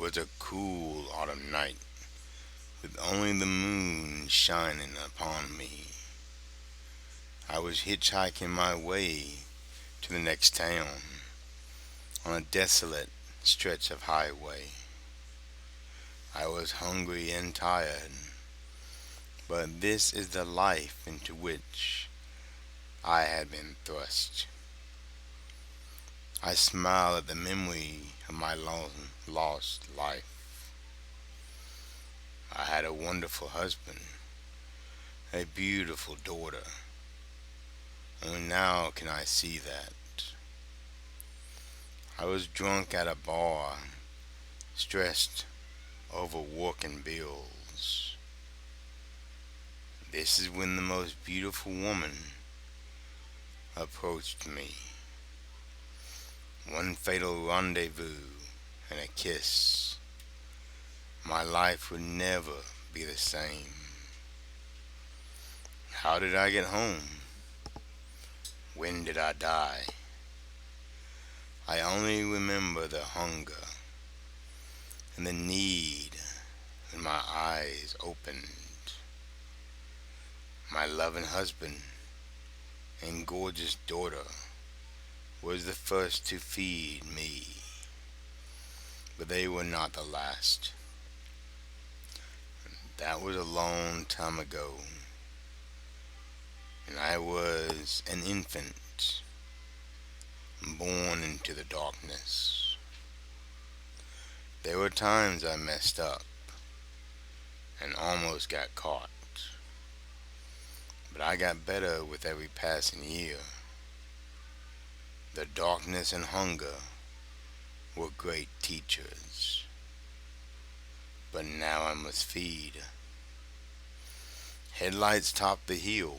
was a cool autumn night, with only the moon shining upon me. I was hitchhiking my way to the next town on a desolate stretch of highway. I was hungry and tired, but this is the life into which I had been thrust. I smile at the memory of my long lost life. I had a wonderful husband, a beautiful daughter. Only now can I see that. I was drunk at a bar, stressed over working bills. This is when the most beautiful woman approached me. One fatal rendezvous and a kiss. My life would never be the same. How did I get home? When did I die? I only remember the hunger and the need when my eyes opened. My loving husband and gorgeous daughter was the first to feed me, but they were not the last. That was a long time ago, and I was an infant born into the darkness. There were times I messed up and almost got caught, but I got better with every passing year. The darkness and hunger were great teachers, but now I must feed. Headlights topped the hill,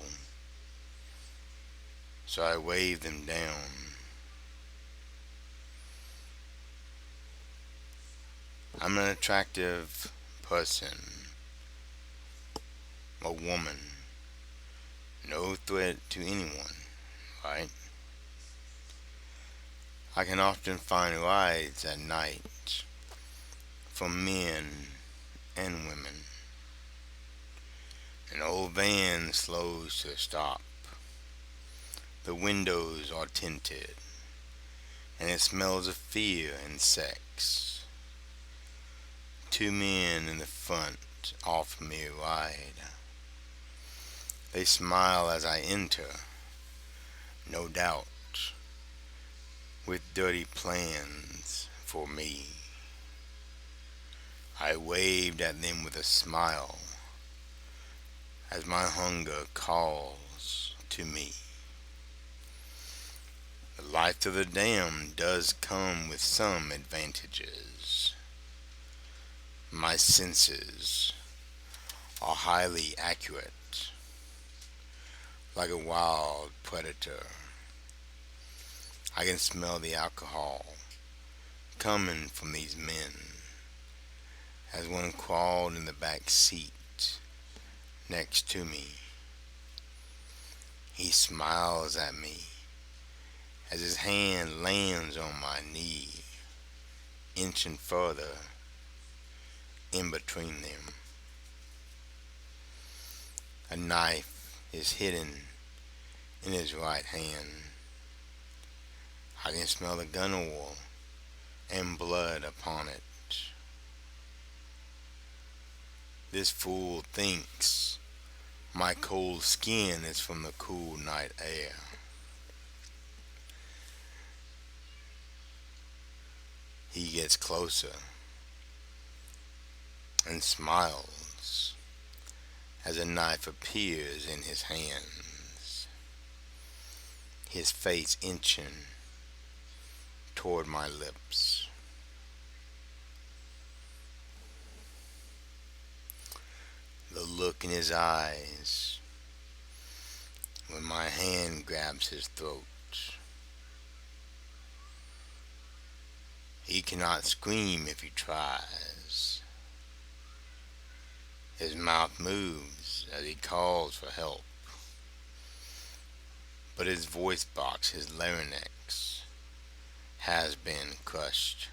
so I waved them down. I'm an attractive person, a woman, no threat to anyone, right? I can often find rides at night for men and women. An old van slows to a stop. The windows are tinted, and it smells of fear and sex. Two men in the front offer me a ride. They smile as I enter, no doubt, with dirty plans for me. I waved at them with a smile as my hunger calls to me. The life of the damned does come with some advantages. My senses are highly accurate, like a wild predator. I can smell the alcohol coming from these men as one crawled in the back seat next to me. He smiles at me as his hand lands on my knee, inching further in between them. A knife is hidden in his right hand. I can smell the gun oil and blood upon it. This fool thinks my cold skin is from the cool night air. He gets closer and smiles as a knife appears in his hands, his face inching toward my lips. The look in his eyes when my hand grabs his throat. He cannot scream if he tries. His mouth moves as he calls for help, but his voice box, his larynx, has been crushed.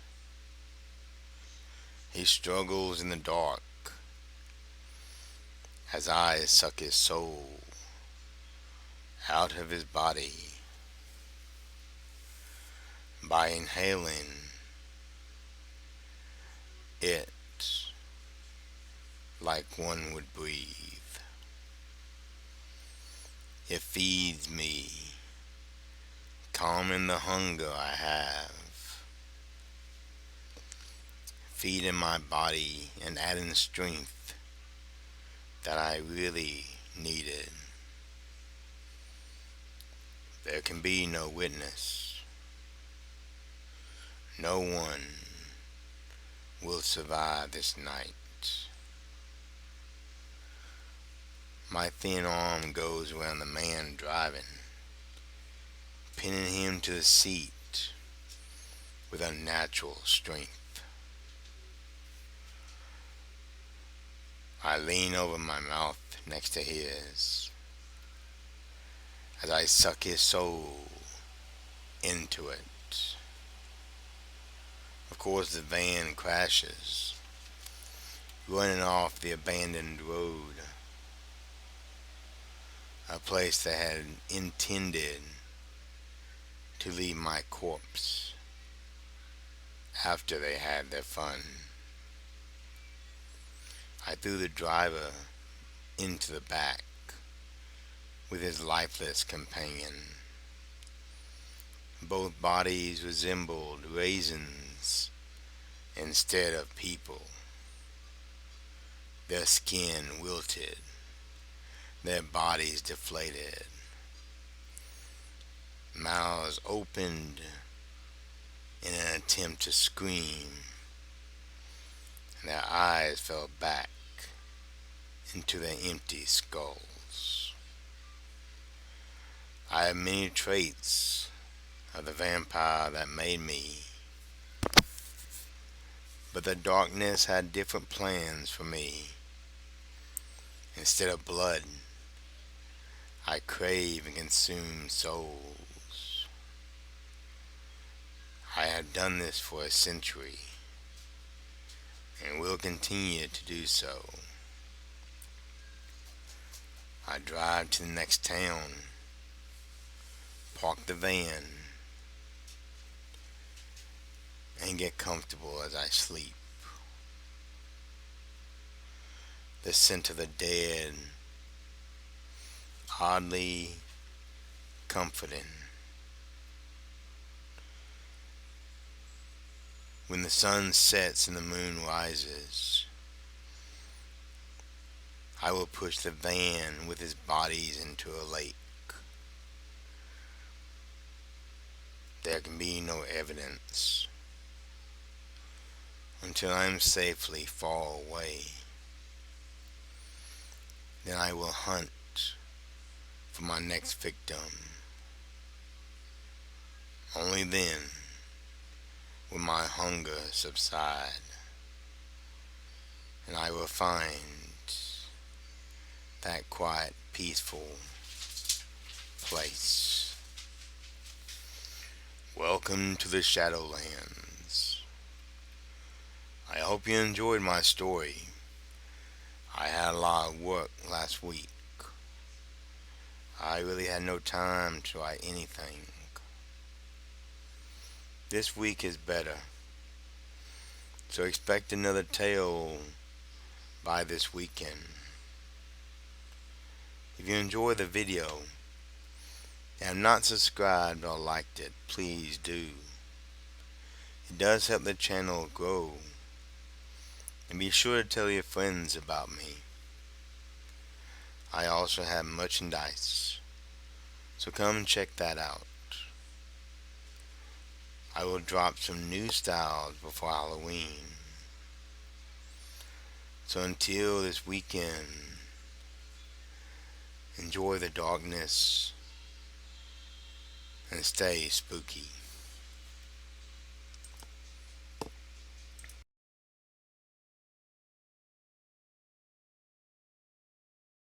He struggles in the dark as I suck his soul out of his body by inhaling it like one would breathe. It feeds me, calming the hunger I have, feeding my body and adding strength that I really needed. There can be no witness. No one will survive this night. My thin arm goes around the man driving, pinning him to the seat with unnatural strength. I lean over my mouth next to his as I suck his soul into it. Of course, the van crashes, running off the abandoned road, a place that had intended to leave my corpse after they had their fun. I threw the driver into the back with his lifeless companion. Both bodies resembled raisins instead of people. Their skin wilted, their bodies deflated, mouths opened in an attempt to scream, and their eyes fell back into their empty skulls. I have many traits of the vampire that made me, but the darkness had different plans for me. Instead of blood, I crave and consume souls. I have done this for a century and will continue to do so. I drive to the next town, park the van, and get comfortable as I sleep. The scent of the dead, oddly comforting. When the sun sets and the moon rises, I will push the van with its bodies into a lake. There can be no evidence until I am safely far away. Then I will hunt for my next victim. Only then will my hunger subside, and I will find that quiet, peaceful place. Welcome to the Shadowlands. I hope you enjoyed my story. I had a lot of work last week. I really had no time to write anything. This week is better, so expect another tale by this weekend. If you enjoyed the video and have not subscribed or liked it, please do. It does help the channel grow. And be sure to tell your friends about me. I also have merchandise, so come check that out. I will drop some new styles before Halloween. So until this weekend, enjoy the darkness and stay spooky.